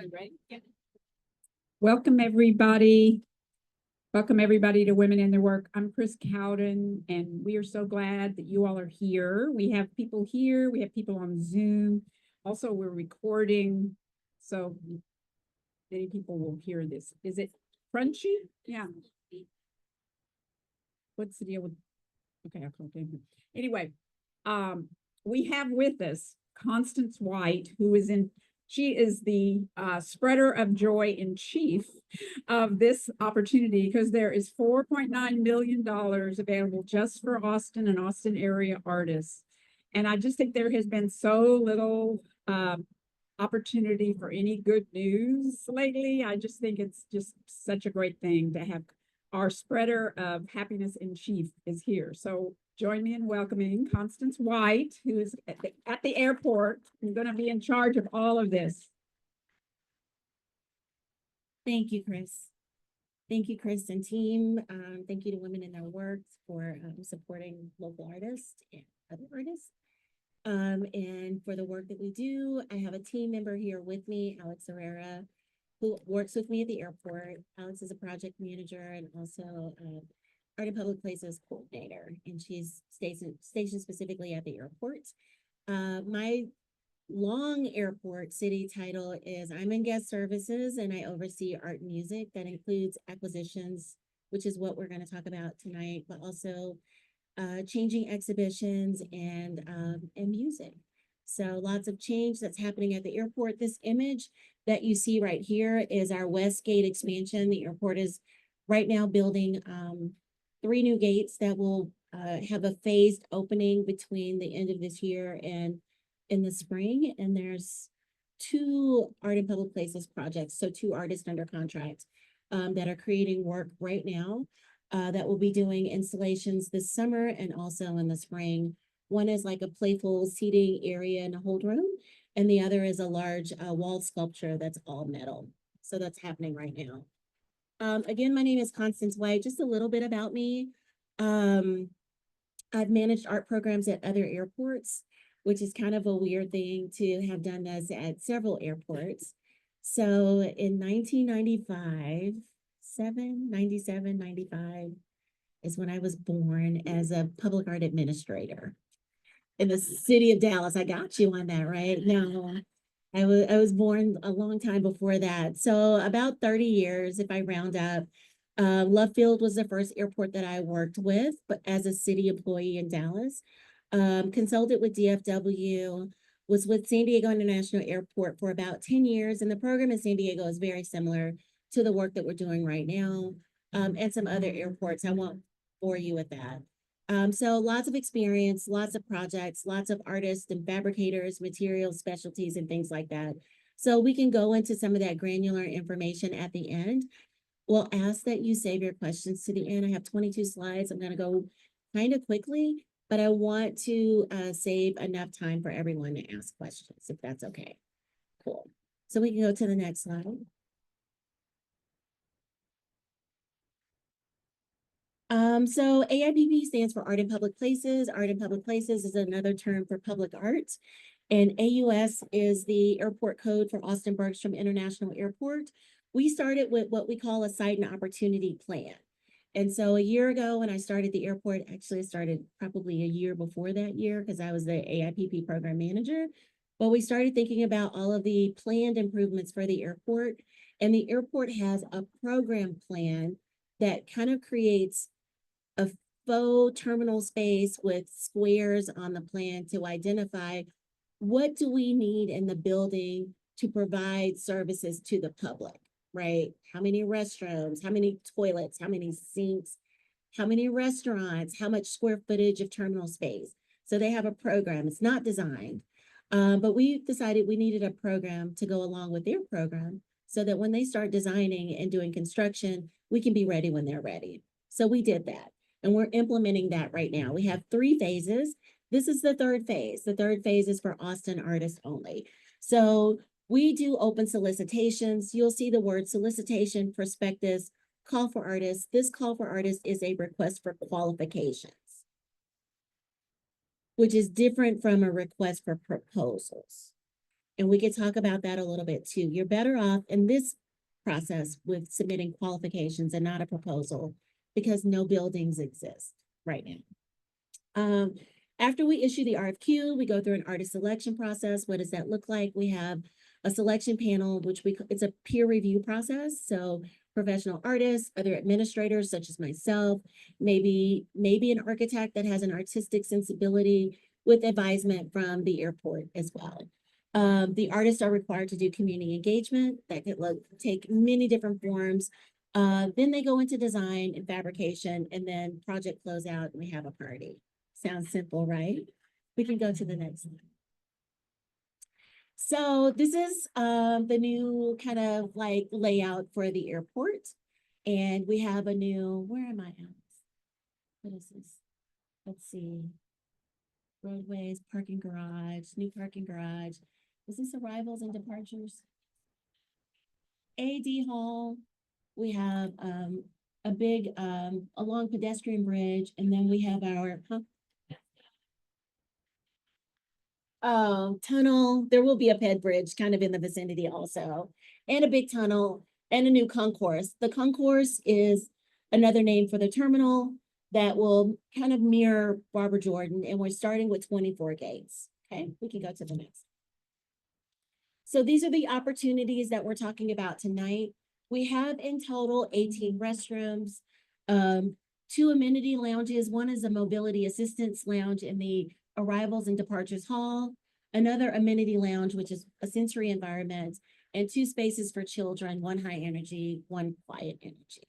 Ready? Yeah. Welcome everybody. Welcome everybody to Women in Their Work. I'm Chris Cowden, and we are so glad that you all are here. We have people here. We have people on Zoom. Also, we're recording, so many people will hear this. Is it crunchy? Yeah. What's the deal with? Okay, I'll call him. Anyway, we have with us Constance White, who is in. She is the spreader of joy in chief of this opportunity because there is $4.9 million available just for Austin and Austin area artists. And I just think there has been so little opportunity for any good news lately. I just think it's just such a great thing to have our spreader of happiness in chief is here. So join me in welcoming Constance White, who is at the airport and going to be in charge of all of this. Thank you, Chris. Thank you, Chris and team. Thank you to Women in Their Work for supporting local artists and other artists. And for the work that we do, I have a team member here with me, Alex Herrera, who works with me at the airport. Alex is a project manager and also Art and Public Places coordinator, and she's stationed specifically at the airport. My long airport city title is I'm in guest services, and I oversee art and music. That includes acquisitions, which is what we're going to talk about tonight, but also changing exhibitions and music. So lots of change that's happening at the airport. This image that you see right here is our West Gate expansion. The airport is right now building 3 new gates that will have a phased opening between the end of this year and in the spring. And there's 2 Art and Public Places projects, so 2 artists under contract that are creating work right now that will be doing installations this summer and also in the spring. One is like a playful seating area in a hold room, and the other is a large wall sculpture that's all metal. So that's happening right now. Again, my name is Constance White. Just a little bit about me. I've managed art programs at other airports, which is kind of a weird thing to have done this at several airports. So in 1995, 97, 95 is when I was born as a public art administrator in the city of Dallas. I got you on that, right? No, I was born a long time before that. So about 30 years, if I round up. Love Field was the first airport that I worked with, but as a city employee in Dallas. Consulted with DFW, was with San Diego International Airport for about 10 years. And the program in San Diego is very similar to the work that we're doing right now, and some other airports. I won't bore you with that. So lots of experience, lots of projects, lots of artists and fabricators, materials, specialties, and things like that. So we can go into some of that granular information at the end. We'll ask that you save your questions to the end. I have 22 slides. I'm going to go kind of quickly, but I want to save enough time for everyone to ask questions, if that's okay. Cool. So we can go to the next slide. So AIPP stands for Art in Public Places. Art in Public Places is another term for public art. And AUS is the airport code for Austin-Bergstrom International Airport. We started with what we call a site and opportunity plan. And so a year ago when I started the airport, actually I started probably a year before that year because I was the AIPP program manager. But we started thinking about all of the planned improvements for the airport. And the airport has a program plan that kind of creates a faux terminal space with squares on the plan to identify what do we need in the building to provide services to the public, right? How many restrooms, how many toilets, how many sinks, how many restaurants, how much square footage of terminal space. So they have a program. It's not designed, but we decided we needed a program to go along with their program so that when they start designing and doing construction, we can be ready when they're ready. So we did that, and we're implementing that right now. We have 3 phases. This is the 3rd phase. The 3rd phase is for Austin artists only. So we do open solicitations. You'll see the word solicitation, prospectus, call for artists. This call for artists is a request for qualifications, which is different from a request for proposals. And we could talk about that a little bit too. You're better off in this process with submitting qualifications and not a proposal because no buildings exist right now. After we issue the RFQ, we go through an artist selection process. What does that look like? We have a selection panel, which it's a peer review process. So professional artists, other administrators such as myself, maybe an architect that has an artistic sensibility with advisement from the airport as well. The artists are required to do community engagement that could take many different forms. Then they go into design and fabrication, and then project closeout, and we have a party. Sounds simple, right? We can go to the next slide. So this is the new kind of like layout for the airport. And we have a new, where am I at? What is this? Let's see. Roadways, parking garage, new parking garage. Is this arrivals and departures? AD hall. We have a big, a long pedestrian bridge, and then we have our tunnel. There will be a ped bridge kind of in the vicinity also, and a big tunnel and a new concourse. The concourse is another name for the terminal that will kind of mirror Barbara Jordan, and we're starting with 24 gates. Okay, we can go to the next. So these are the opportunities that we're talking about tonight. We have in total 18 restrooms, 2 amenity lounges. One is a mobility assistance lounge in the arrivals and departures hall, another amenity lounge, which is a sensory environment, and 2 spaces for children, 1 high energy, 1 quiet energy.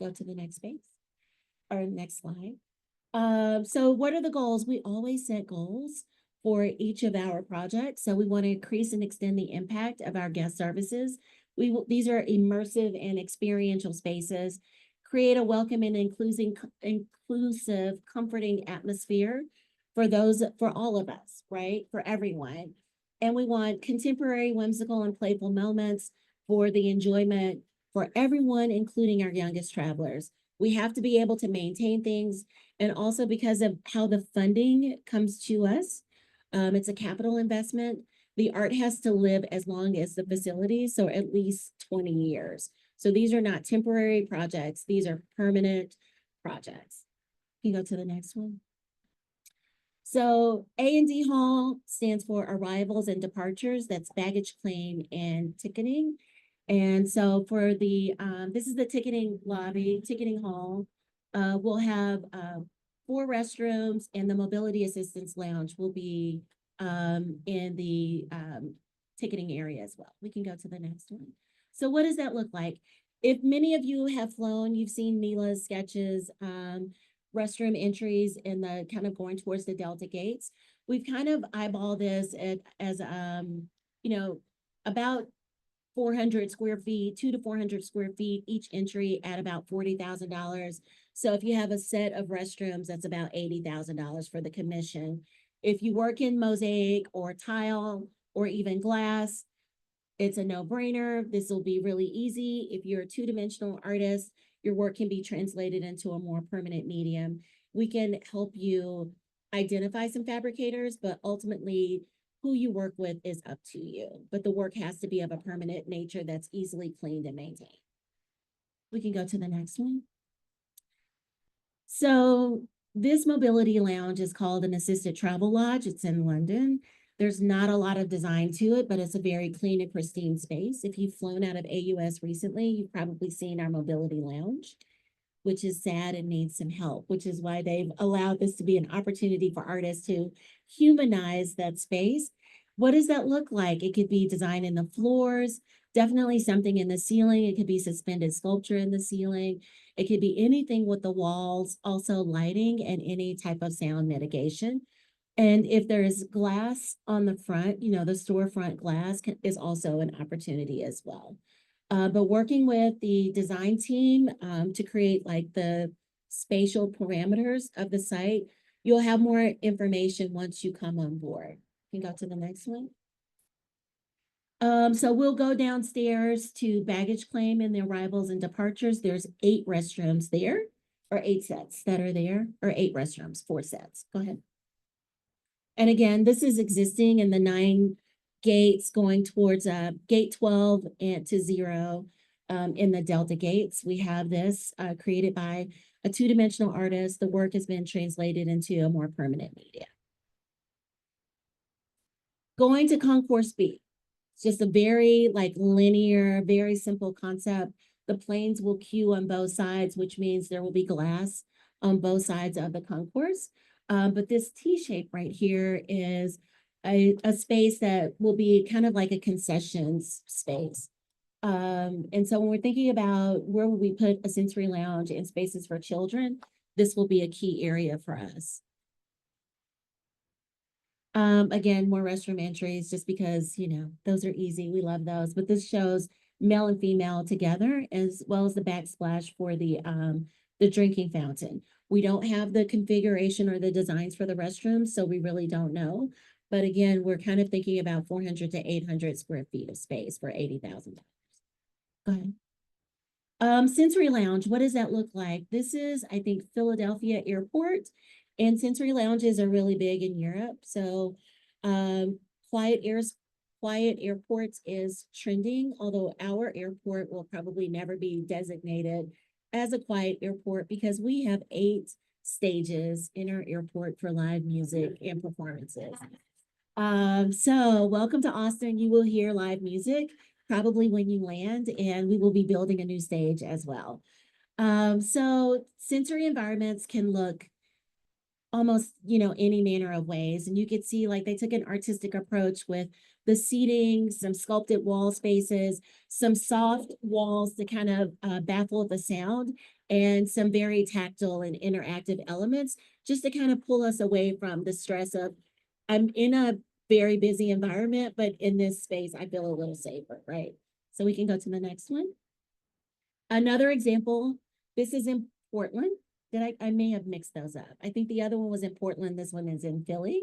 Go to the next space or next slide. So what are the goals? We always set goals for each of our projects. So we want to increase and extend the impact of our guest services. These are immersive and experiential spaces, create a welcome and inclusive, comforting atmosphere for all of us, right? For everyone. And we want contemporary, whimsical, and playful moments for the enjoyment for everyone, including our youngest travelers. We have to be able to maintain things, and also because of how the funding comes to us, it's a capital investment. The art has to live as long as the facility, so at least 20 years. So these are not temporary projects. These are permanent projects. You can go to the next one. So A&D Hall stands for arrivals and departures. That's baggage claim and ticketing. And so for the, this is the ticketing lobby, ticketing hall. We'll have 4 restrooms, and the mobility assistance lounge will be in the ticketing area as well. We can go to the next one. So what does that look like? If many of you have flown, you've seen Mila's sketches, restroom entries in the kind of going towards the Delta gates. We've kind of eyeballed this as you know, about 400 square feet, 200 to 400 square feet, each entry at about $40,000. So if you have a set of restrooms, that's about $80,000 for the commission. If you work in mosaic or tile or even glass, it's a no-brainer. This will be really easy. If you're a 2-dimensional artist, your work can be translated into a more permanent medium. We can help you identify some fabricators, but ultimately who you work with is up to you. But the work has to be of a permanent nature that's easily cleaned and maintained. We can go to the next one. So this mobility lounge is called an assisted travel lodge. It's in London. There's not a lot of design to it, but it's a very clean and pristine space. If you've flown out of AUS recently, you've probably seen our mobility lounge, which is sad and needs some help, which is why they've allowed this to be an opportunity for artists to humanize that space. What does that look like? It could be design in the floors, definitely something in the ceiling. It could be suspended sculpture in the ceiling. It could be anything with the walls, also lighting and any type of sound mitigation. And if there's glass on the front, you know, the storefront glass is also an opportunity as well. But working with the design team to create like the spatial parameters of the site, you'll have more information once you come on board. You can go to the next one. So we'll go downstairs to baggage claim and the arrivals and departures. There's 8 restrooms there, or 8 sets that are there, or 8 restrooms, 4 sets. Go ahead. And again, this is existing in the 9 gates going towards gate 12 and to 0 in the Delta gates. We have this created by a two-dimensional artist. The work has been translated into a more permanent media. Going to Concourse B. It's just a very like linear, very simple concept. The planes will queue on both sides, which means there will be glass on both sides of the concourse. But this T shape right here is a space that will be kind of like a concessions space. And so when we're thinking about where would we put a sensory lounge and spaces for children, this will be a key area for us. Again, more restroom entries just because, you know, those are easy. We love those. But this shows male and female together as well as the backsplash for the drinking fountain. We don't have the configuration or the designs for the restrooms, so we really don't know. But again, we're kind of thinking about 400 to 800 square feet of space for $80,000. Go ahead. Sensory lounge, what does that look like? This is, I think, Philadelphia Airport, and sensory lounges are really big in Europe. So quiet airports is trending, although our airport will probably never be designated as a quiet airport because we have 8 stages in our airport for live music and performances. So welcome to Austin. You will hear live music probably when you land, and we will be building a new stage as well. So sensory environments can look almost, you know, any manner of ways. And you could see like they took an artistic approach with the seating, some sculpted wall spaces, some soft walls to kind of baffle the sound, and some very tactile and interactive elements just to kind of pull us away from the stress of, I'm in a very busy environment, but in this space, I feel a little safer, right? So we can go to the next one. Another example, this is in Portland. I may have mixed those up. I think the other one was in Portland. This one is in Philly.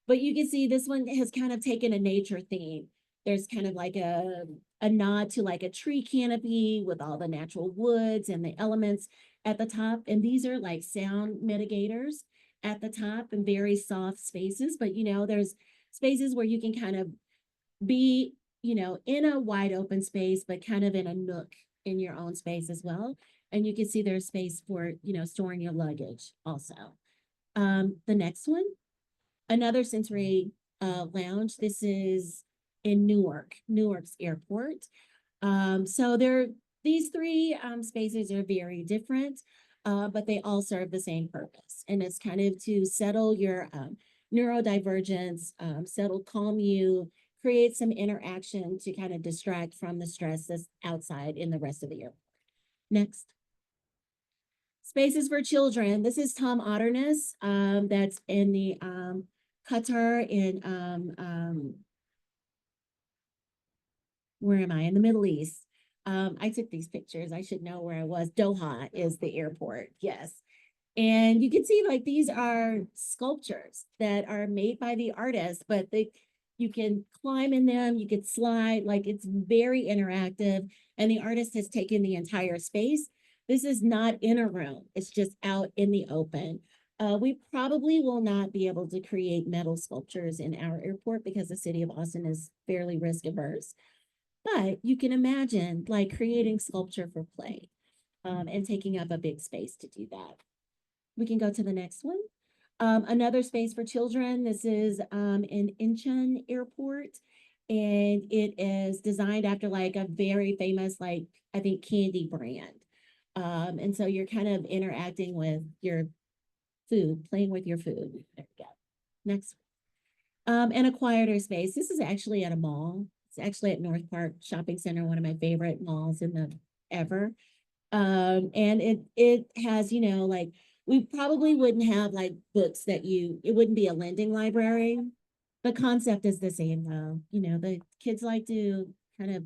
But you can see this one has kind of taken a nature theme. There's kind of like a nod to like a tree canopy with all the natural woods and the elements at the top. And these are like sound mitigators at the top and very soft spaces. But, you know, there's spaces where you can kind of be, you know, in a wide open space, but kind of in a nook in your own space as well. And you can see there's space for, you know, storing your luggage also. The next one, another sensory lounge. This is in Newark's airport. So these 3 spaces are very different, but they all serve the same purpose. And it's kind of to settle your neurodivergence, calm you, create some interaction to kind of distract from the stress that's outside in the rest of the airport. Next. Spaces for children. This is Tom Otterness. That's in the Qatar in where am I? In the Middle East. I took these pictures. I should know where I was. Doha is the airport. Yes. And you can see like these are sculptures that are made by the artist, but you can climb in them, you could slide, like it's very interactive. And the artist has taken the entire space. This is not in a room, it's just out in the open. We probably will not be able to create metal sculptures in our airport because the city of Austin is fairly risk averse. But you can imagine like creating sculpture for play and taking up a big space to do that. We can go to the next one. Another space for children. This is in Incheon Airport. And it is designed after like a very famous, like, I think, candy brand. And so you're kind of interacting with your food, playing with your food. There we go. Next. And a quieter space. This is actually at a mall. It's actually at North Park Shopping Center, one of my favorite malls in the ever. And it has, you know, like, we probably wouldn't have like books that it wouldn't be a lending library. The concept is the same though. You know, the kids like to kind of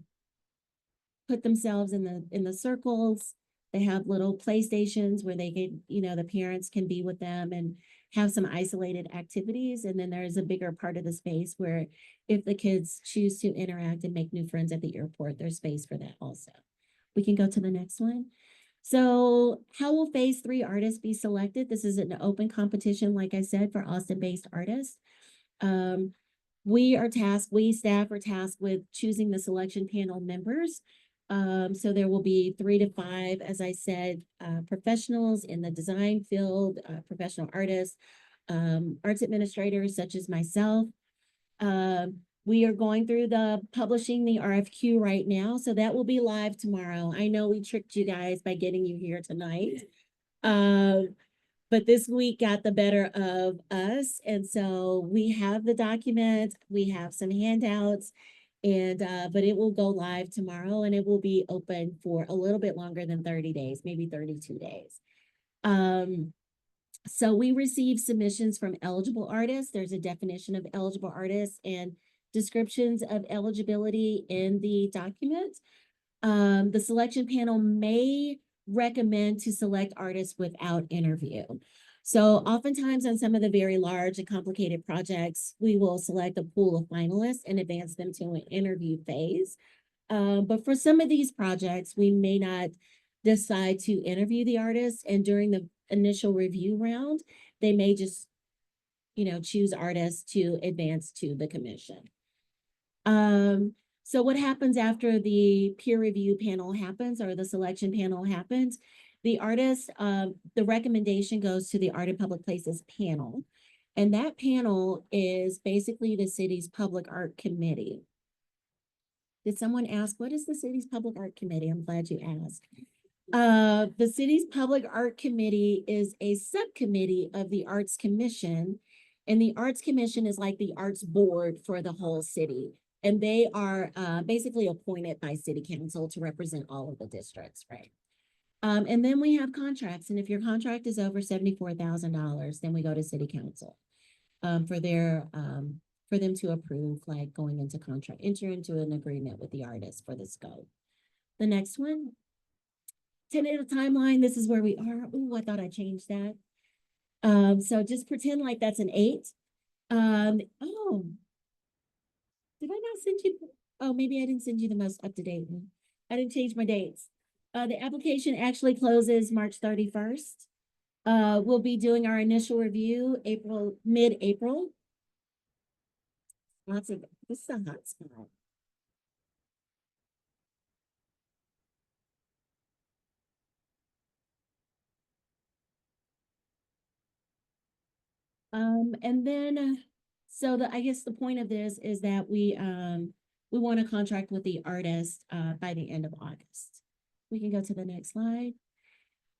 put themselves in the circles. They have little playstations where they can, you know, the parents can be with them and have some isolated activities. And then there's a bigger part of the space where if the kids choose to interact and make new friends at the airport, there's space for that also. We can go to the next one. So how will phase 3 artists be selected? This is an open competition, like I said, for Austin-based artists. we staff are tasked with choosing the selection panel members. So there will be 3 to 5, as I said, professionals in the design field, professional artists, arts administrators such as myself. We are going through publishing the RFQ right now, so that will be live tomorrow. I know we tricked you guys by getting you here tonight. But this week got the better of us. And so we have the document, we have some handouts, and but it will go live tomorrow, and it will be open for a little bit longer than 30 days, maybe 32 days. So we receive submissions from eligible artists. There's a definition of eligible artists and descriptions of eligibility in the document. The selection panel may recommend to select artists without interview. So oftentimes on some of the very large and complicated projects, we will select a pool of finalists and advance them to an interview phase. But for some of these projects, we may not decide to interview the artists, and during the initial review round, they may just, choose artists to advance to the commission. So what happens after the peer review panel happens, or the selection panel happens? The artist, the recommendation goes to the Art and Public Places panel. And that panel is basically the city's public art committee. Did someone ask, what is the city's public art committee? I'm glad you asked. The city's public art committee is a subcommittee of the Arts Commission. And the Arts Commission is like the arts board for the whole city. And they are basically appointed by city council to represent all of the districts, right? And then we have contracts. And if your contract is over $74,000, then we go to city council for them to approve, like going into contract, enter into an agreement with the artist for the scope. The next one, tentative timeline. This is where we are. Oh, I thought I changed that. So just pretend like that's an 8. Oh, did I not send you? Oh, maybe I didn't send you the most up-to-date one. I didn't change my dates. The application actually closes March 31st. We'll be doing our initial review mid-April. This is a hot spot. And then, so I guess the point of this is that we want to contract with the artist by the end of August. We can go to the next slide.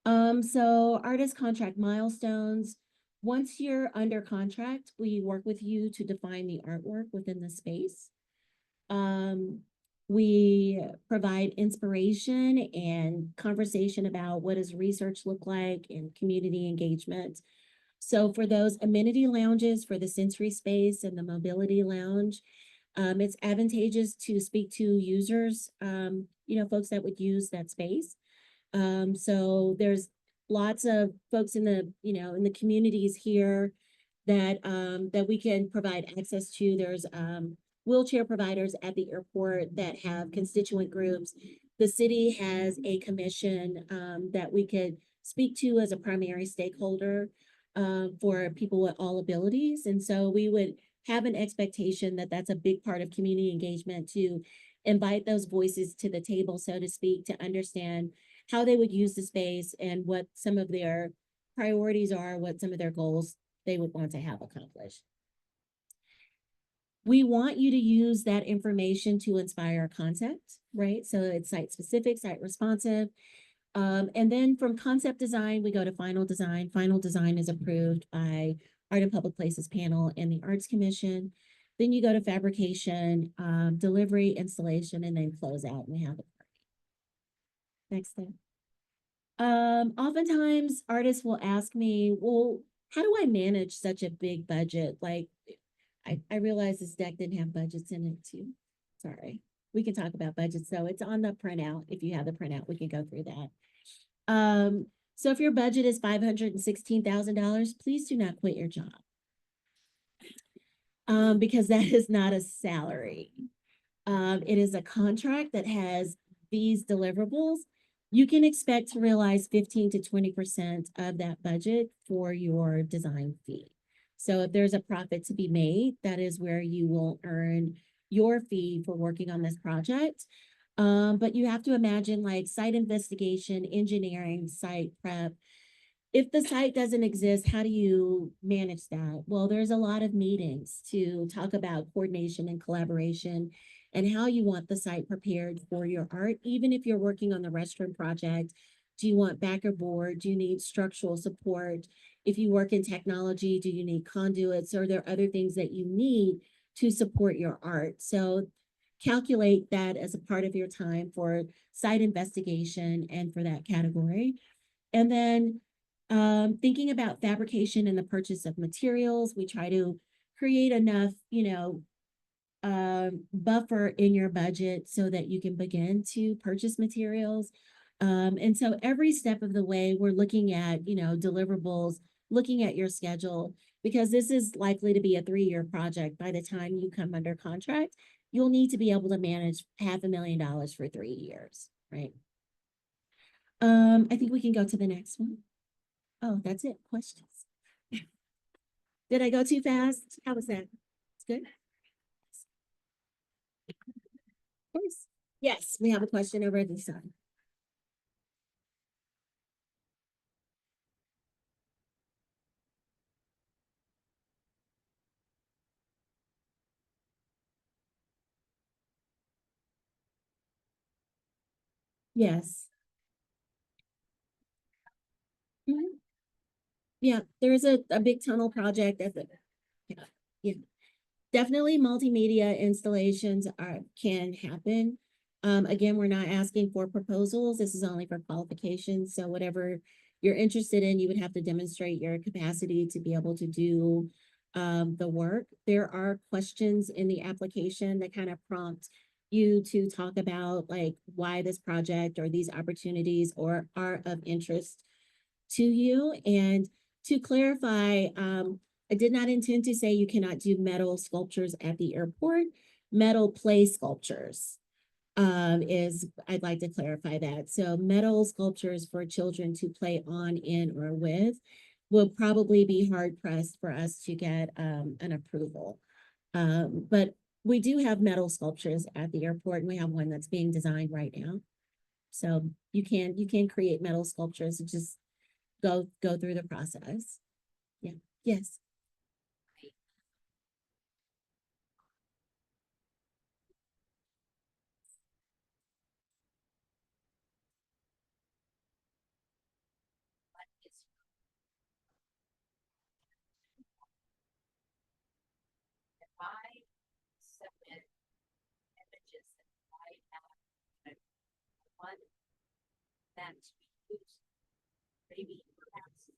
So artist contract milestones. Once you're under contract, we work with you to define the artwork within the space. We provide inspiration and conversation about what does research look like and community engagement. So for those amenity lounges, for the sensory space and the mobility lounge, it's advantageous to speak to users, folks that would use that space. So there's lots of folks in the communities here that we can provide access to. There's wheelchair providers at the airport that have constituent groups. The city has a commission that we could speak to as a primary stakeholder for people with all abilities. And so we would have an expectation that that's a big part of community engagement, to invite those voices to the table, so to speak, to understand how they would use the space and what some of their priorities are, what some of their goals they would want to have accomplished. We want you to use that information to inspire a concept, right? So it's site specific, site responsive. And then from concept design, we go to final design. Final design is approved by Art and Public Places panel and the Arts Commission. Then you go to fabrication, delivery, installation, and then close out, and we have a party. Next step. Oftentimes artists will ask me, well, how do I manage such a big budget? Like, I realize this deck didn't have budgets in it too. Sorry. We can talk about budgets, so it's on the printout. If you have the printout, we can go through that. So if your budget is $516,000, please do not quit your job. Because that is not a salary. It is a contract that has these deliverables. You can expect to realize 15 to 20% of that budget for your design fee. So if there's a profit to be made, that is where you will earn your fee for working on this project. But you have to imagine like site investigation, engineering, site prep. If the site doesn't exist, how do you manage that? Well, there's a lot of meetings to talk about coordination and collaboration and how you want the site prepared for your art. Even if you're working on the restroom project, do you want backer board? Do you need structural support? If you work in technology, do you need conduits? Are there other things that you need to support your art? So calculate that as a part of your time for site investigation and for that category. And then thinking about fabrication and the purchase of materials, we try to create enough, buffer in your budget so that you can begin to purchase materials. And so every step of the way, we're looking at, deliverables, looking at your schedule, because this is likely to be a 3-year project. By the time you come under contract, you'll need to be able to manage $500,000 for 3 years, right? I think we can go to the next one. Oh, that's it. Questions? Did I go too fast? How was that? It's good. Of course. Yes, we have a question over this side. Yes. Mhm. Yeah, there's a big tunnel project at the, yeah, yeah. Definitely multimedia installations can happen. Again, we're not asking for proposals. This is only for qualifications. So whatever you're interested in, you would have to demonstrate your capacity to be able to do the work. There are questions in the application that kind of prompt you to talk about like why this project or these opportunities or are of interest to you. And to clarify, I did not intend to say you cannot do metal sculptures at the airport. Metal play sculptures is, I'd like to clarify that. So metal sculptures for children to play on, in, or with will probably be hard pressed for us to get an approval. But we do have metal sculptures at the airport, and we have one that's being designed right now. So you can create metal sculptures and just go through the process. Yeah. Yes. I submit images that I have one that's used, maybe perhaps.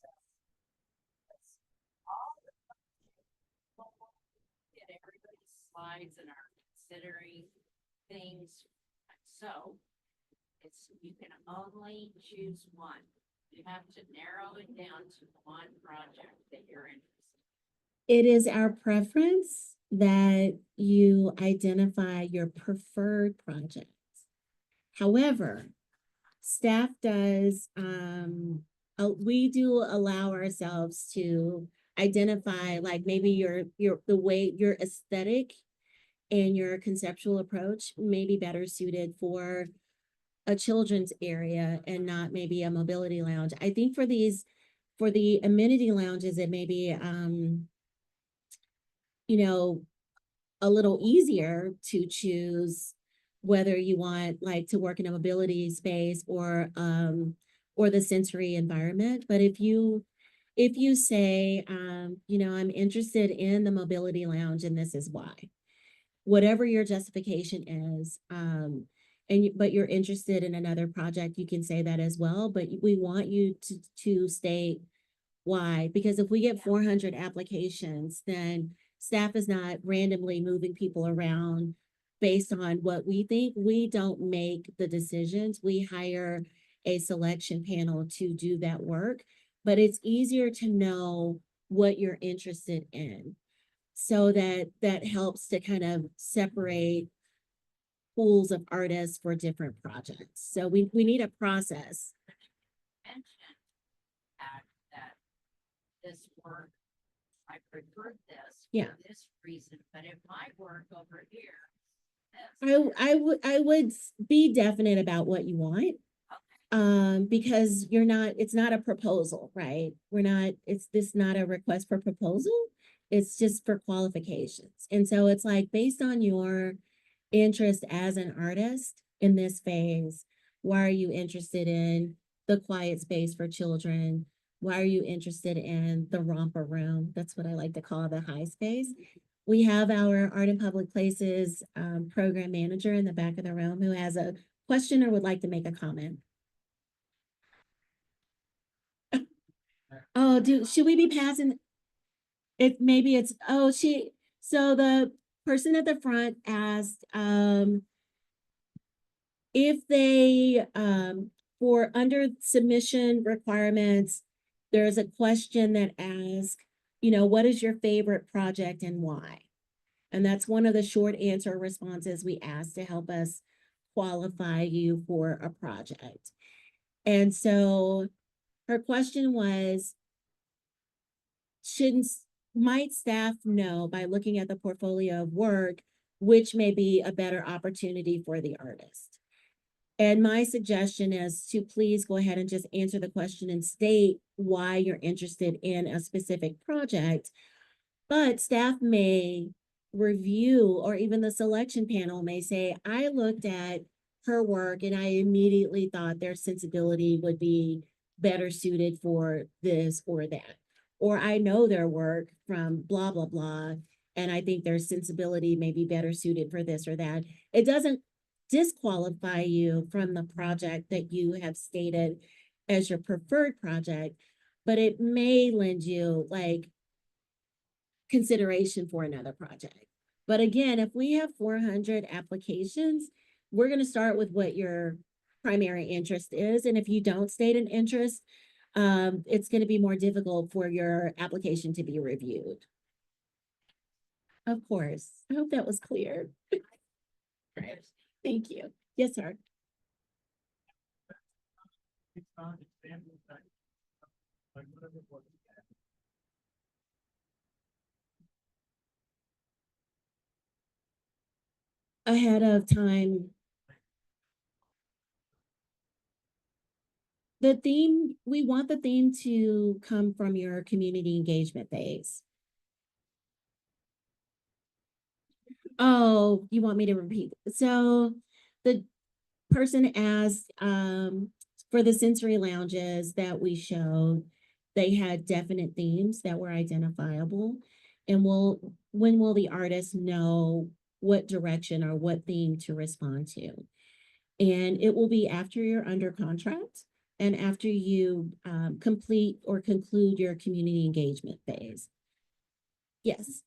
So that's all the and everybody's slides and are considering things. So it's, you can only choose one. You have to narrow it down to one project that you're interested It is our preference that you identify your preferred projects. However, staff does, we do allow ourselves to identify like maybe the way your aesthetic and your conceptual approach may be better suited for a children's area and not maybe a mobility lounge. I think for the amenity lounges, it may be, you know, a little easier to choose whether you want like to work in a mobility space or the sensory environment. But if you say, I'm interested in the mobility lounge and this is why, whatever your justification is, but you're interested in another project, you can say that as well. But we want you to state why, because if we get 400 applications, then staff is not randomly moving people around based on what we think. We don't make the decisions. We hire a selection panel to do that work, but it's easier to know what you're interested in. So that helps to kind of separate pools of artists for different projects. So we need a process. in. work, I prefer this. Yeah. For this reason, but it might work over here. I would be definite about what you want. Because it's not a proposal, right? This not a request for proposal. It's just for qualifications. And so it's like, based on your interest as an artist in this phase, why are you interested in the quiet space for children? Why are you interested in the romper room? That's what I like to call the high space. We have our Art in Public Places program manager in the back of the room who has a question or would like to make a comment. Oh, should we be passing? Maybe it's, so the person at the front asked, if they, for under submission requirements, there's a question that asks, what is your favorite project and why? And that's one of the short answer responses we asked to help us qualify you for a project. And so her question was, might staff know by looking at the portfolio of work, which may be a better opportunity for the artist? And my suggestion is to please go ahead and just answer the question and state why you're interested in a specific project. But staff may review, or even the selection panel may say, I looked at her work and I immediately thought their sensibility would be better suited for this or that. Or I know their work from blah, blah, blah, and I think their sensibility may be better suited for this or that. It doesn't disqualify you from the project that you have stated as your preferred project, but it may lend you like consideration for another project. But again, if we have 400 applications, we're going to start with what your primary interest is. And if you don't state an interest, it's going to be more difficult for your application to be reviewed. Of course. I hope that was clear. Right. Thank you. Yes, sir. Ahead of time. The theme, we want the theme to come from your community engagement phase. Oh, you want me to repeat? So the person asked for the sensory lounges that we showed, they had definite themes that were identifiable. And when will the artist know what direction or what theme to respond to? And it will be after you're under contract and after you complete or conclude your community engagement phase. Yes.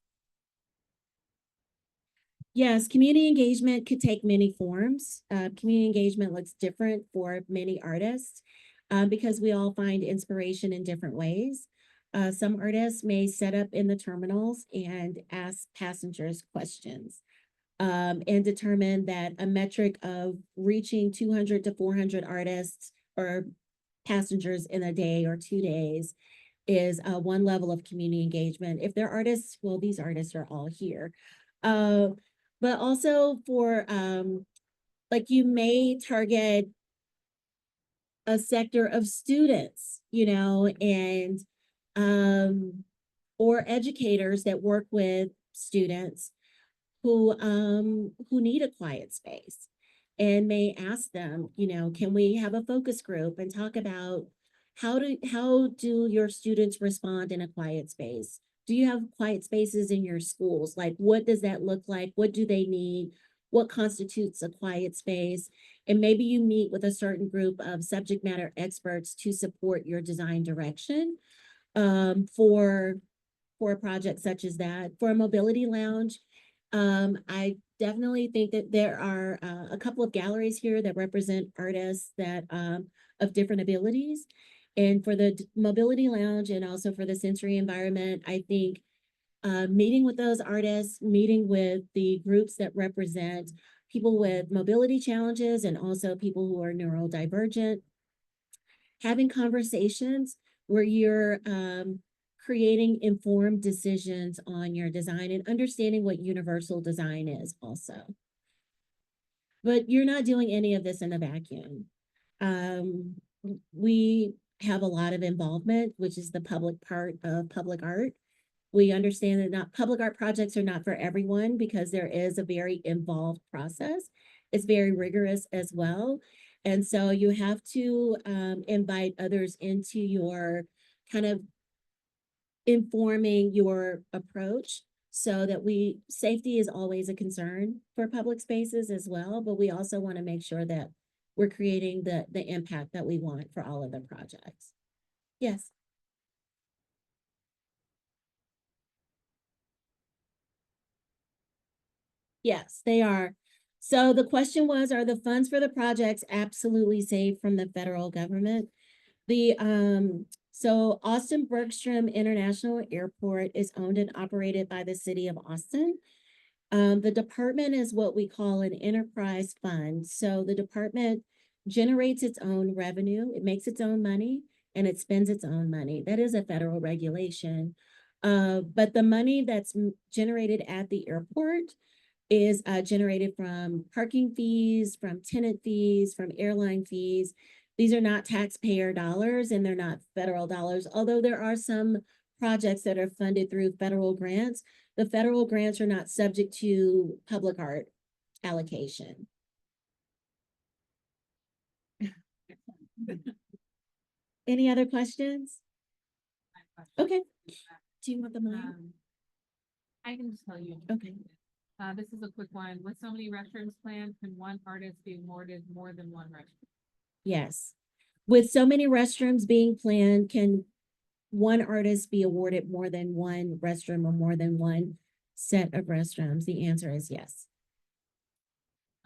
Yes, community engagement could take many forms. Community engagement looks different for many artists because we all find inspiration in different ways. Some artists may set up in the terminals and ask passengers questions and determine that a metric of reaching 200 to 400 artists or passengers in a day or 2 days is one level of community engagement. If they're artists, well, these artists are all here. But also for like you may target a sector of students, and or educators that work with students who need a quiet space, and may ask them, can we have a focus group and talk about how do your students respond in a quiet space? Do you have quiet spaces in your schools? Like, what does that look like? What do they need? What constitutes a quiet space? And maybe you meet with a certain group of subject matter experts to support your design direction for a project such as that. For a mobility lounge, I definitely think that there are a couple of galleries here that represent artists that of different abilities. And for the mobility lounge and also for the sensory environment, I think meeting with those artists, meeting with the groups that represent people with mobility challenges and also people who are neurodivergent, having conversations where you're creating informed decisions on your design and understanding what universal design is also. But you're not doing any of this in a vacuum. We have a lot of involvement, which is the public part of public art. We understand that not public art projects are not for everyone because there is a very involved process. It's very rigorous as well. And so you have to invite others into your kind of informing your approach so that safety is always a concern for public spaces as well, but we also want to make sure that we're creating the impact that we want for all of the projects. Yes. Yes, they are. So the question was, are the funds for the projects absolutely safe from the federal government? So Austin-Bergstrom International Airport is owned and operated by the city of Austin. The department is what we call an enterprise fund. So the department generates its own revenue, it makes its own money, and it spends its own money. That is a federal regulation. But the money that's generated at the airport is generated from parking fees, from tenant fees, from airline fees. These are not taxpayer dollars and they're not federal dollars, although there are some projects that are funded through federal grants. The federal grants are not subject to public art allocation. Any other questions? Okay. Do you want the mic? I can just tell you. Okay. This is a quick one. With so many restrooms planned, can one artist be awarded more than one restroom? Yes. With so many restrooms being planned, can one artist be awarded more than one restroom or more than one set of restrooms? The answer is yes.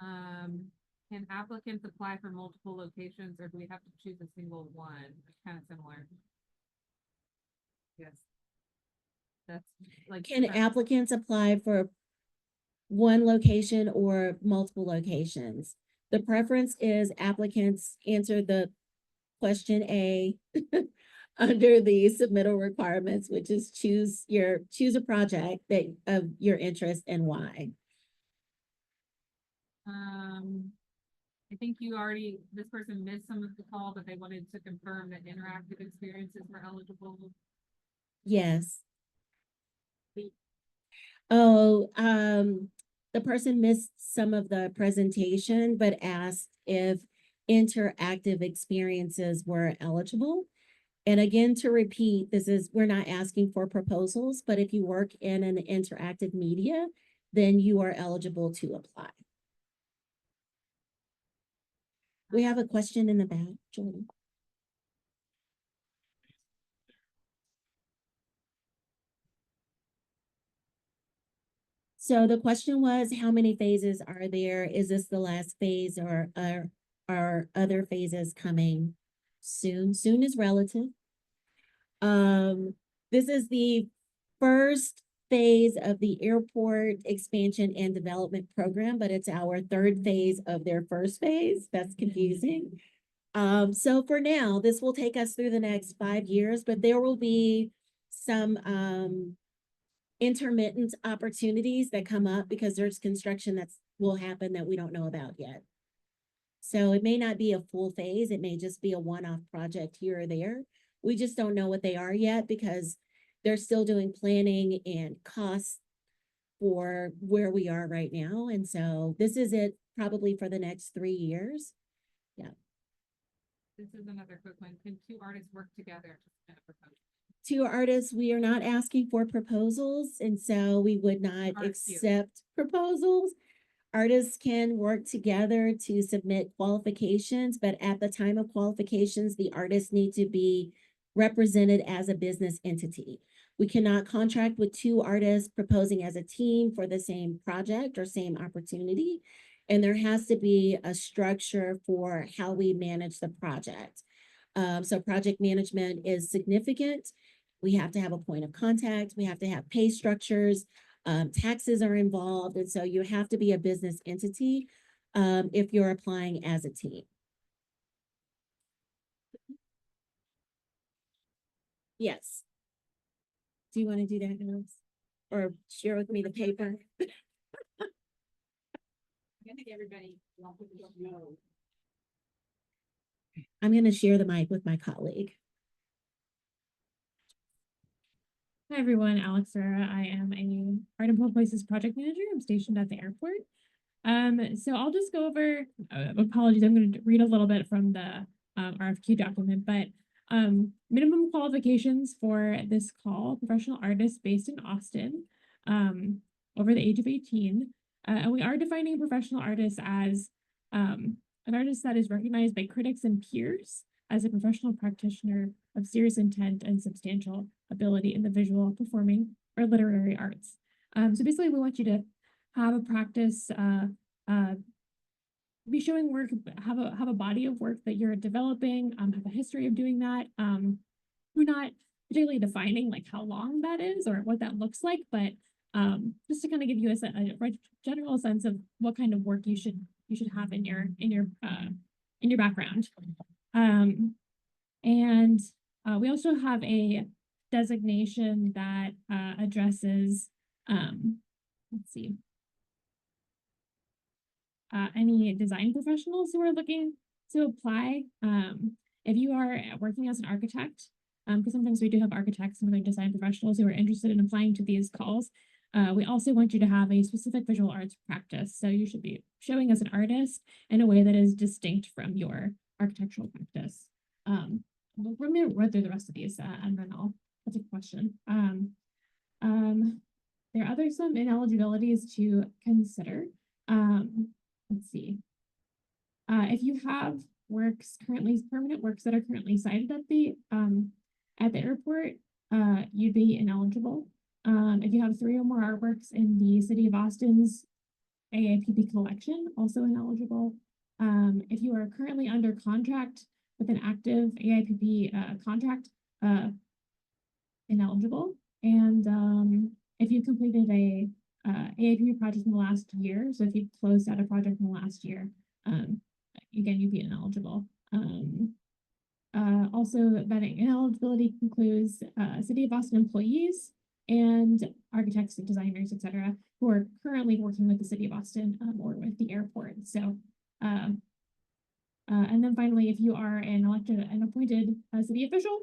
Can applicants apply for multiple locations or do we have to choose a single one? Kind of similar. Yes. That's like. Can applicants apply for one location or multiple locations? The preference is applicants answer the question A under the submittal requirements, which is choose a project that of your interest and why. I think this person missed some of the call, but they wanted to confirm that interactive experiences were eligible. Yes. Oh, the person missed some of the presentation, but asked if interactive experiences were eligible. And again, to repeat, we're not asking for proposals, but if you work in an interactive media, then you are eligible to apply. We have a question in the back, Jordan. So the question was, how many phases are there? Is this the last phase or are other phases coming soon? Soon is relative. This is the first phase of the airport expansion and development program, but it's our third phase of their first phase. That's confusing. So for now, this will take us through the next 5 years, but there will be some intermittent opportunities that come up because there's construction that will happen that we don't know about yet. So it may not be a full phase. It may just be a one-off project here or there. We just don't know what they are yet because they're still doing planning and costs for where we are right now. And so this is it probably for the next 3 years. Yeah. This is another quick one. Can two artists work together to submit a proposal? Two artists, we are not asking for proposals, and so we would not RFQ. accept proposals. Artists can work together to submit qualifications, but at the time of qualifications, the artists need to be represented as a business entity. We cannot contract with two artists proposing as a team for the same project or same opportunity. And there has to be a structure for how we manage the project. So project management is significant. We have to have a point of contact. We have to have pay structures. Taxes are involved. And so you have to be a business entity if you're applying as a team. Yes. Do you want to do that, Alex? Or share with me the paper? I think everybody. know. I'm going to share the mic with my colleague. Hi everyone, Alex Serra. I am a Art and Public Places project manager. I'm stationed at the airport. So I'll just go over, apologies, I'm going to read a little bit from the RFQ document, but minimum qualifications for this call, professional artists based in Austin, over the age of 18. And we are defining a professional artist as an artist that is recognized by critics and peers as a professional practitioner of serious intent and substantial ability in the visual, performing, or literary arts. So basically, we want you to have a practice, be showing work, have a body of work that you're developing, have a history of doing that. We're not particularly defining like how long that is or what that looks like, but just to kind of give you a general sense of what kind of work you should have in your background. And we also have a designation that addresses, let's see, any design professionals who are looking to apply. If you are working as an architect, because sometimes we do have architects and other design professionals who are interested in applying to these calls, we also want you to have a specific visual arts practice. So you should be showing as an artist in a way that is distinct from your architectural practice. We're going to run through the rest of these and then I'll take a question. There are some ineligibilities to consider. Let's see. If you have permanent works that are currently cited at the airport, you'd be ineligible. If you have 3 or more artworks in the City of Austin's AIPP collection, also ineligible. If you are currently under contract with an active AIPP contract, ineligible. And if you completed a AIPP project in the last year, so if you closed out a project in the last year, again, you'd be ineligible. Also, that ineligibility includes City of Austin employees and architects and designers, etc., who are currently working with the City of Austin or with the airport. So, and then finally, if you are an elected and appointed city official,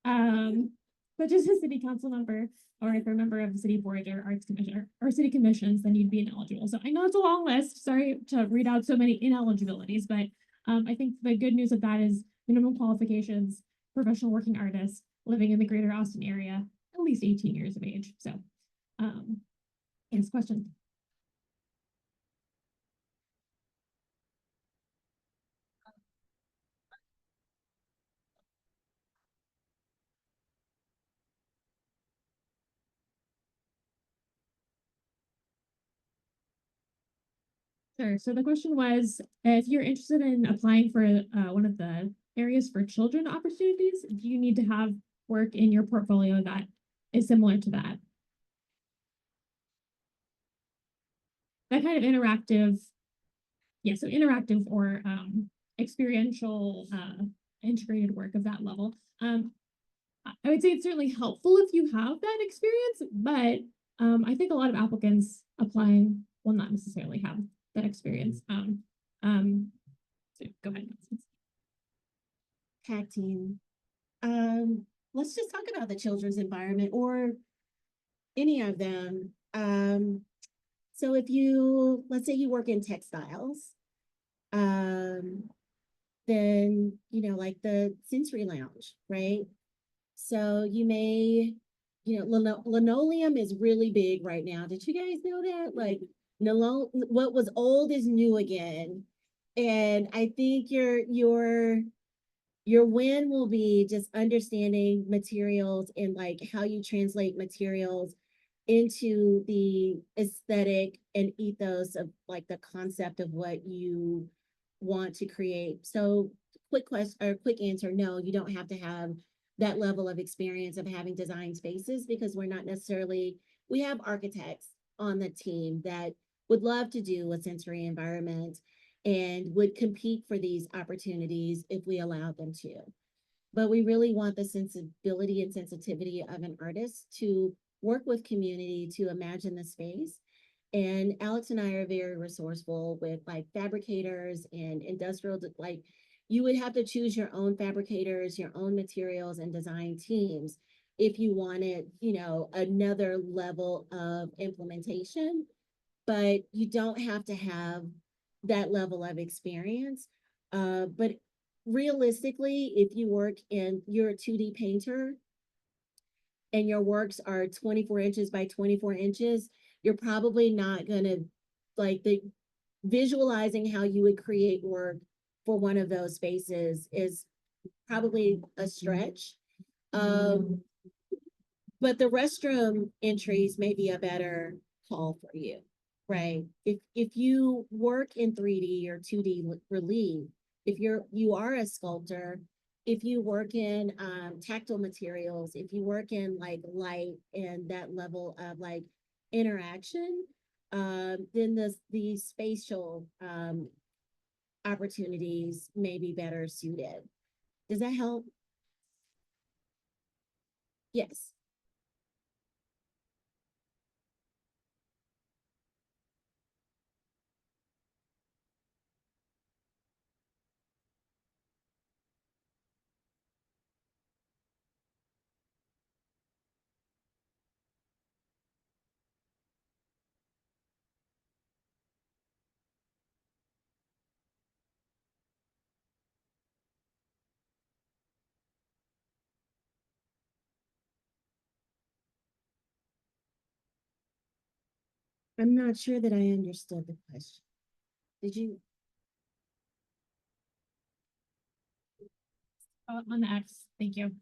such as a city council member, or if you're a member of the city board or arts commission or city commissions, then you'd be ineligible. So I know it's a long list. Sorry to read out so many ineligibilities, but I think the good news of that is minimum qualifications, professional working artists living in the greater Austin area, at least 18 years of age. So, yes, question. Sure. So the question was, if you're interested in applying for one of the areas for children opportunities, do you need to have work in your portfolio that is similar to that? That kind of interactive, yeah, so interactive or experiential integrated work of that level. I would say it's certainly helpful if you have that experience, but I think a lot of applicants applying will not necessarily have that experience. So go ahead. Tag team. Let's just talk about the children's environment or any of them. So if let's say you work in textiles, then, like the sensory lounge, right? So you may, linoleum is really big right now. Did you guys know that? Like, what was old is new again. And I think your win will be just understanding materials and like how you translate materials into the aesthetic and ethos of like the concept of what you want to create. So quick answer, no, you don't have to have that level of experience of having design spaces because we have architects on the team that would love to do a sensory environment and would compete for these opportunities if we allowed them to. but we really want the sensibility and sensitivity of an artist to work with community to imagine the space. And Alex and I are very resourceful with like fabricators and industrial, like you would have to choose your own fabricators, your own materials and design teams if you wanted, you know, another level of implementation, but you don't have to have that level of experience. But realistically, if you work in, you're a 2D painter and your works are 24 inches by 24 inches, you're probably not gonna like the visualizing how you would create work for one of those spaces is probably a stretch. But the restroom entries may be a better call for you, right? If you work in 3D or 2D relief, if you are a sculptor, if you work in tactile materials, if you work in like light and that level of like interaction, then the spatial opportunities may be better suited. Does that help? Yes. I'm not sure that I understood the question. Did you? On the X, thank you.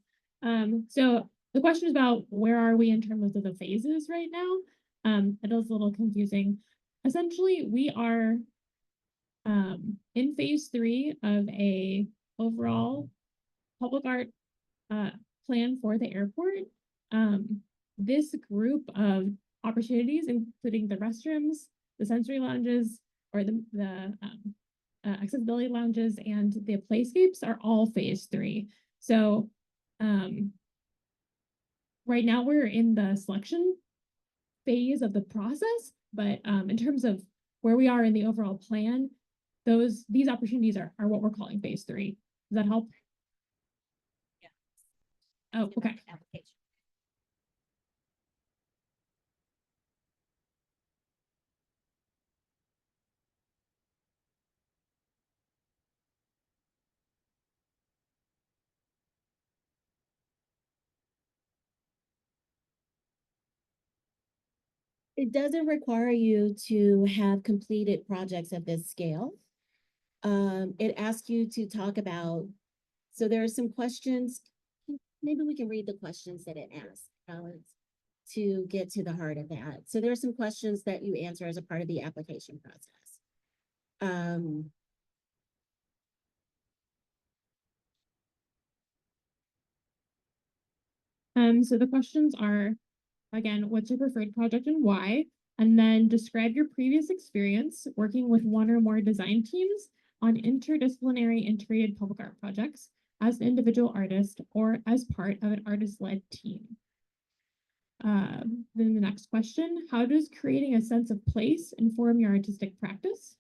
So the question is about where are we in terms of the phases right now? It is a little confusing. Essentially, we are in phase 3 of a overall public art plan for the airport. This group of opportunities, including the restrooms, the sensory lounges, or the accessibility lounges and the playscapes are all phase 3. So right now we're in the selection phase of the process, but in terms of where we are in the overall plan, these opportunities are what we're calling phase 3. Does that help? Yeah. Oh, okay. Application. It doesn't require you to have completed projects of this scale. It asks you to talk about, so there are some questions, maybe we can read the questions that it asks, Alex, to get to the heart of that. So there are some questions that you answer as a part of the application process. So the questions are, again, what's your preferred project and why? And then describe your previous experience working with one or more design teams on interdisciplinary integrated public art projects as an individual artist or as part of an artist-led team. Then the next question, how does creating a sense of place inform your artistic practice?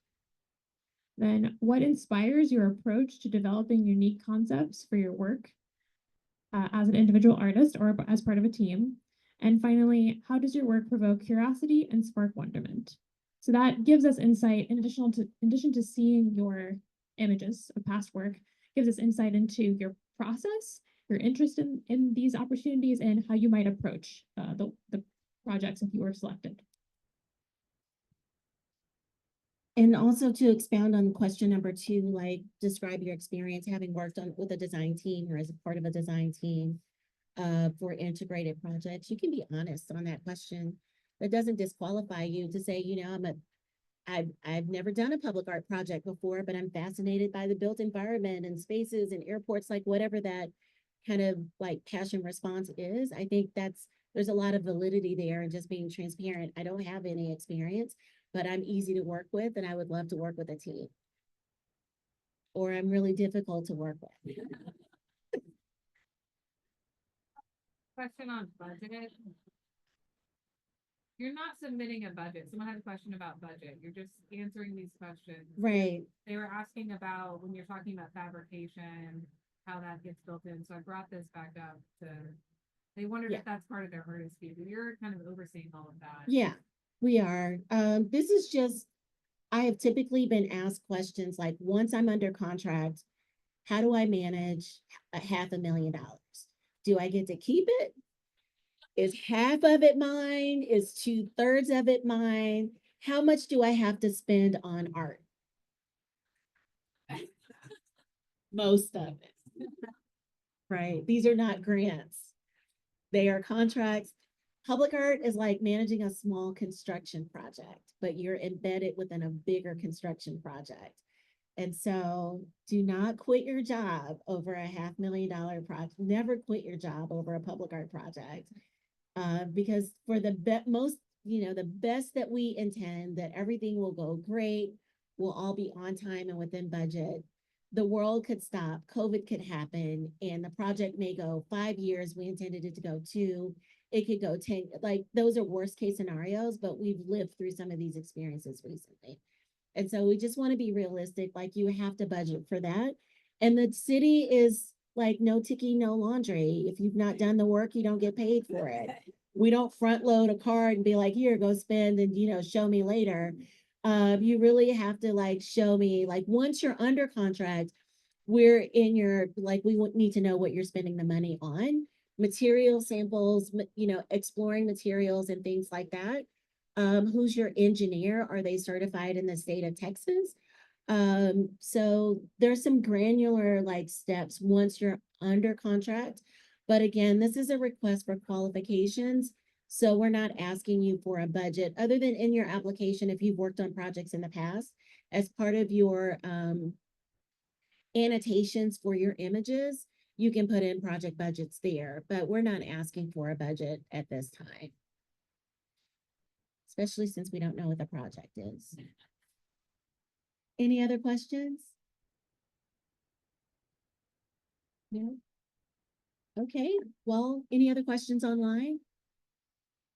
Then what inspires your approach to developing unique concepts for your work as an individual artist or as part of a team? And finally, how does your work provoke curiosity and spark wonderment? So that gives us insight in addition to seeing your images of past work, gives us insight into your process, your interest in these opportunities, and how you might approach the projects if you were selected. And also to expound on question number 2, like describe your experience having worked with a design team or as a part of a design team for integrated projects. You can be honest on that question. That doesn't disqualify you to say, you know, I've never done a public art project before, but I'm fascinated by the built environment and spaces and airports, like whatever that kind of like passion response is. I think there's a lot of validity there and just being transparent. I don't have any experience, but I'm easy to work with and I would love to work with a team. Or I'm really difficult to work with. Question on budget. You're not submitting a budget. Someone had a question about budget. You're just answering these questions. Right. They were asking about when you're talking about fabrication, how that gets built in. So I brought this back up to, they wondered Yeah. if that's part of their artist fee, but you're kind of overseeing all of that. Yeah, we are. This is just, I have typically been asked questions like, once I'm under contract, how do I manage $500,000? Do I get to keep it? Is half of it mine? Is 2/3 of it mine? How much do I have to spend on art? Most of it. Right? These are not grants. They are contracts. Public art is like managing a small construction project, but you're embedded within a bigger construction project. And so do not quit your job over a $500,000 project. Never quit your job over a public art project. Because for the most, the best that we intend, that everything will go great, we'll all be on time and within budget. The world could stop, COVID could happen, and the project may go 5 years. We intended it to go 2. It could go 10. Like, those are worst case scenarios, but we've lived through some of these experiences recently. And so we just want to be realistic. Like, you have to budget for that. And the city is like, no ticky, no laundry. If you've not done the work, you don't get paid for it. We don't front load a card and be like, here, go spend and, show me later. You really have to like show me, like, once you're under contract, we're in your, like, we need to know what you're spending the money on, material samples, exploring materials and things like that. Who's your engineer? Are they certified in the state of Texas? So there's some granular like steps once you're under contract. But again, this is a request for qualifications. So we're not asking you for a budget other than in your application, if you've worked on projects in the past, as part of your annotations for your images, you can put in project budgets there, but we're not asking for a budget at this time. Especially since we don't know what the project is. Any other questions? No? Okay, well, any other questions online?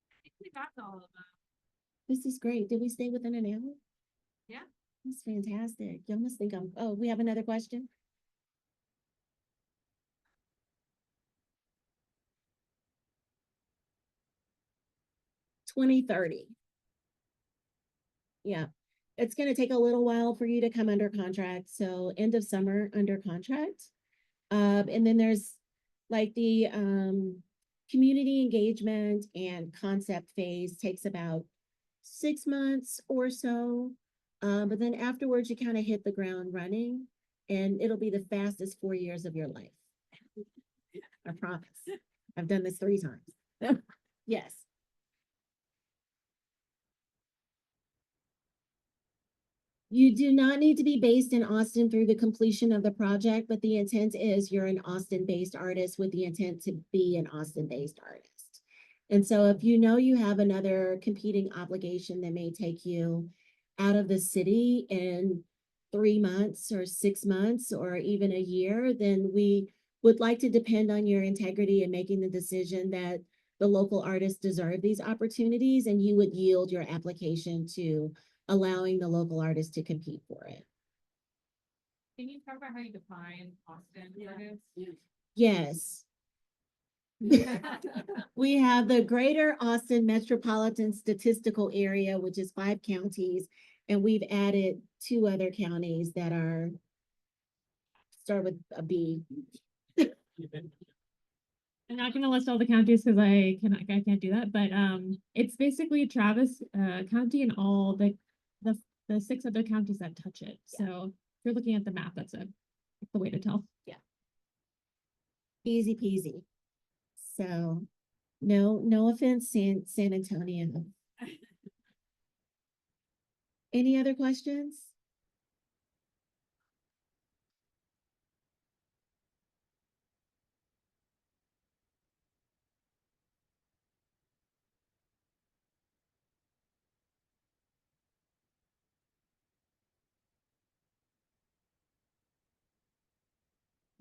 I think we got to all of them. This is great. Did we stay within an hour? Yeah. That's fantastic. You must think oh, we have another question? $2030. Yeah, it's gonna take a little while for you to come under contract. So end of summer under contract. And then there's like the community engagement and concept phase takes about 6 months or so. But then afterwards, you kind of hit the ground running, and it'll be the fastest 4 years of your life. I promise. I've done this 3 times. Yes. You do not need to be based in Austin through the completion of the project, but the intent is you're an Austin-based artist with the intent to be an Austin-based artist. And so if you know you have another competing obligation that may take you out of the city in 3 months or 6 months or even a year, then we would like to depend on your integrity in making the decision that the local artists deserve these opportunities, and you would yield your application to allowing the local artists to compete for it. Can you talk about how you define Austin artists? Yes. We have the Greater Austin Metropolitan Statistical Area, which is 5 counties, and we've added 2 other counties that start with a B. I'm not gonna list all the counties because I can't do that, but it's basically Travis County and all the 6 other counties that touch it. Yeah. So if you're looking at the map, that's the way to tell. Easy peasy. So no offense, San Antonio. Any other questions?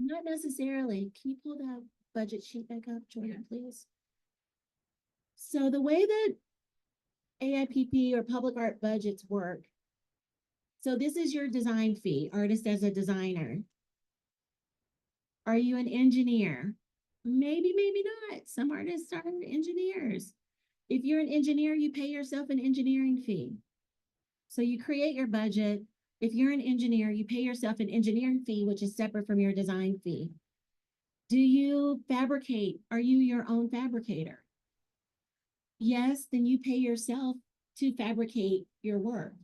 Not necessarily. Can you pull that budget sheet back up, Yeah. Jordan, please? So the way that AIPP or public art budgets work. So this is your design fee, artist as a designer. Are you an engineer? Maybe, maybe not. Some artists are engineers. If you're an engineer, you pay yourself an engineering fee. So you create your budget. If you're an engineer, you pay yourself an engineering fee, which is separate from your design fee. Do you fabricate? Are you your own fabricator? Yes, then you pay yourself to fabricate your work.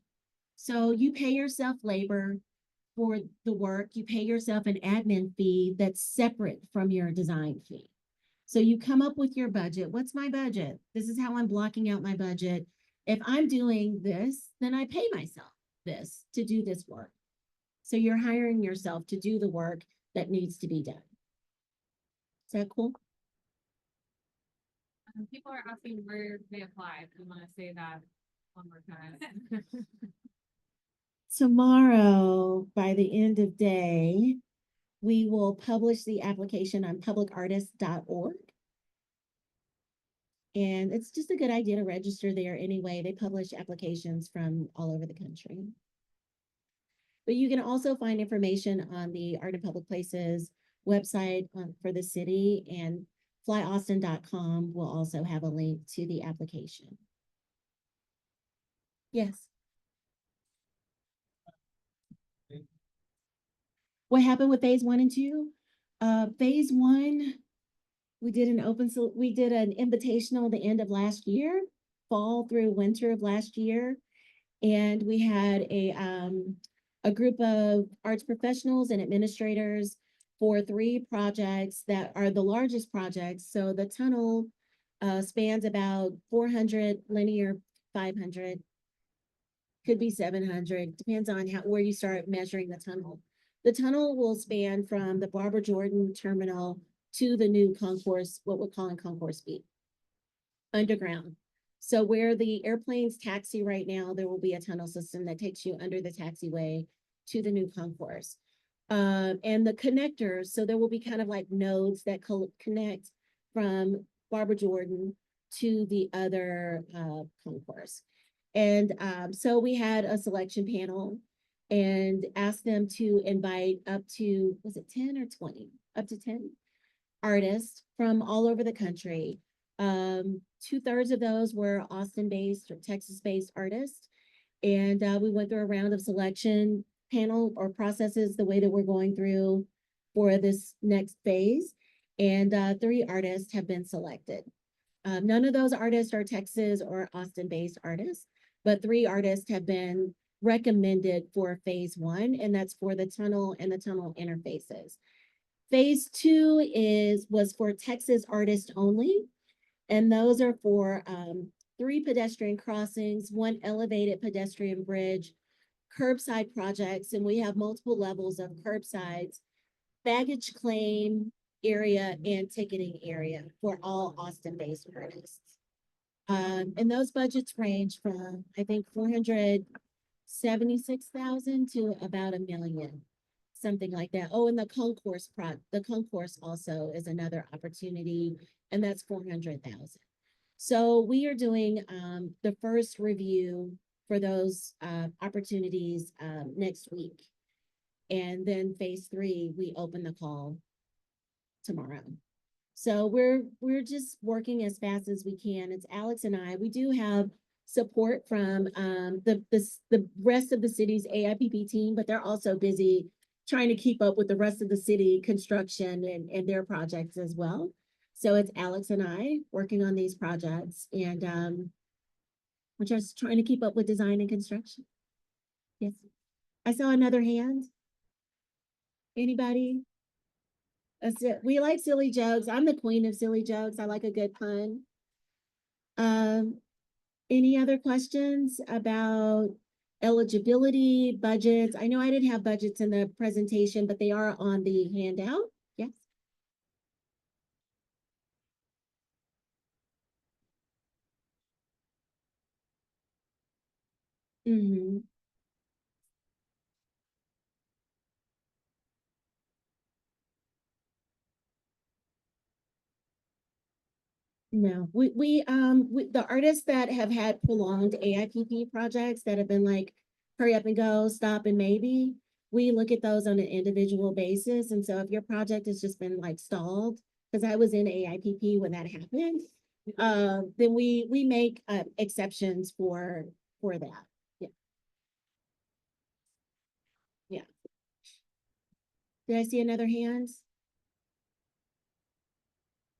So you pay yourself labor for the work, you pay yourself an admin fee that's separate from your design fee. So you come up with your budget. What's my budget? This is how I'm blocking out my budget. If I'm doing this, then I pay myself this to do this work. So you're hiring yourself to do the work that needs to be done. Is that cool? People are asking where they apply. If you want to say that one more time. Tomorrow, by the end of day, we will publish the application on publicartist.org. And it's just a good idea to register there anyway. They publish applications from all over the country. But you can also find information on the Art and Public Places website for the city, and flyaustin.com will also have a link to the application. Yes. What happened with phase 1 and 2? Phase 1, we did an invitational the end of last year, fall through winter of last year. And we had a group of arts professionals and administrators for 3 projects that are the largest projects. So the tunnel spans about 400 linear, 500, could be 700, depends on where you start measuring the tunnel. The tunnel will span from the Barbara Jordan terminal to the new concourse, what we're calling Concourse B, underground. So where the airplanes taxi right now, there will be a tunnel system that takes you under the taxiway to the new concourse. And the connectors, so there will be kind of like nodes that connect from Barbara Jordan to the other concourse. And so we had a selection panel and asked them to invite up to, was it 10 or 20? Up to 10 artists from all over the country. 2/3 of those were Austin-based or Texas-based artists. And we went through a round of selection panel or processes the way that we're going through for this next phase. And 3 artists have been selected. None of those artists are Texas or Austin-based artists, but 3 artists have been recommended for phase 1, and that's for the tunnel and the tunnel interfaces. Phase 2 was for Texas artists only, and those are for 3 pedestrian crossings, 1 elevated pedestrian bridge, curbside projects, and we have multiple levels of curbsides, baggage claim area, and ticketing area for all Austin-based artists. And those budgets range from, I think, 476,000 to about $1 million, something like that. Oh, and the concourse also is another opportunity, and that's 400,000. So we are doing the first review for those opportunities next week. And then phase 3, we open the call tomorrow. So we're just working as fast as we can. It's Alex and I. We do have support from the rest of the city's AIPP team, but they're also busy trying to keep up with the rest of the city construction and their projects as well. So it's Alex and I working on these projects, and we're just trying to keep up with design and construction. Yes. I saw another hand. Anybody? That's it. We like silly jokes. I'm the queen of silly jokes. I like a good pun. Any other questions about eligibility, budgets? I know I didn't have budgets in the presentation, but they are on the handout. Yes. Mm-hmm. No, the artists that have had prolonged AIPP projects that have been like, hurry up and go, stop and maybe, we look at those on an individual basis. And so if your project has just been like stalled, because I was in AIPP when that happened, then we make exceptions for that. Yeah. Yeah. Did I see another hand?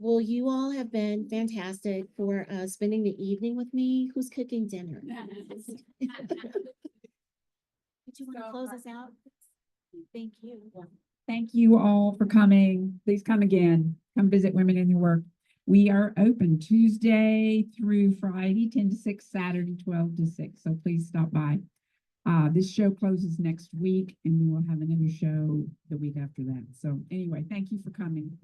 Well, you all have been fantastic for spending the evening with me. Who's cooking dinner? Did you want to close us out? Thank you. Thank you all for coming. Please come again. Come visit Women in Your Work. We are open Tuesday through Friday, 10 to 6, Saturday, 12 to 6. So please stop by. This show closes next week and we will have another show the week after that. So anyway, thank you for coming.